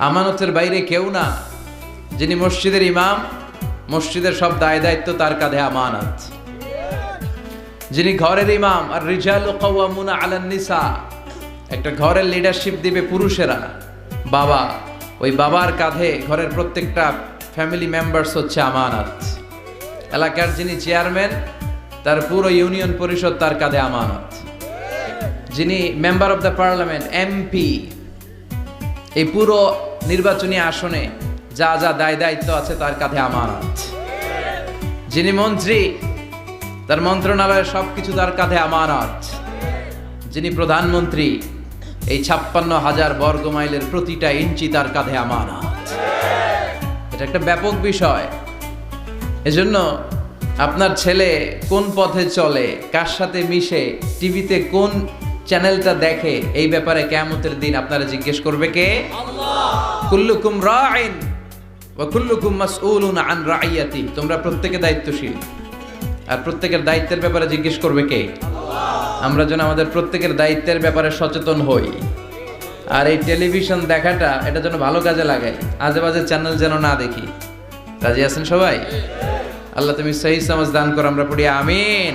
আমানতের বাইরে কেউ না। যিনি মসজিদের ইমাম, মসজিদের সব দায় দায়িত্ব তার কাঁধে আমানত। যিনি ঘরের ইমাম, আর রিজালু কাওয়ামুনা আলান নিসা, একটা ঘরের লিডারশিপ দিবে পুরুষেরা, বাবা, ওই বাবার কাঁধে ঘরের প্রত্যেকটা ফ্যামিলি মেম্বার্স হচ্ছে আমানত। এলাকার যিনি চেয়ারম্যান, তার পুরো ইউনিয়ন পরিষদ তার কাঁধে আমানত। যিনি member of the parliament, MP, এই পুরো নির্বাচনী আসনে যা যা দায় দায়িত্ব আছে তার কাঁধে আমানত। যিনি মন্ত্রী, তার মন্ত্রণালয়ের সবকিছু তার কাঁধে আমানত। যিনি প্রধানমন্ত্রী, এই 56,000 বর্গ মাইলের প্রতিটা ইঞ্চি তার কাঁধে আমানত। এটা একটা ব্যাপক বিষয়। এজন্য আপনার ছেলে কোন পথে চলে, কার সাথে মিশে, টিভিতে কোন চ্যানেলটা দেখে, এই ব্যাপারে কিয়ামতের দিন আপনারা জিজ্ঞেস করবে কে? আল্লাহ। কুল্লুকুম রাইন ওয়া কুল্লুকুম মাসউলুন আন রাইয়াতি। তোমরা প্রত্যেকে দায়িত্বশীল, আর প্রত্যেকের দায়িত্বের ব্যাপারে জিজ্ঞেস করবে কে? আল্লাহ। আমরা যেন আমাদের প্রত্যেকের দায়িত্বের ব্যাপারে সচেতন হই। আর এই টেলিভিশন দেখাটা, এটা যেন ভালো কাজে লাগাই, আজে বাজে চ্যানেল যেন না দেখি। রাজি আছেন সবাই? আল্লাহ তুমি সহি সমাজ দান করো, আমরা পড়ি আমিন।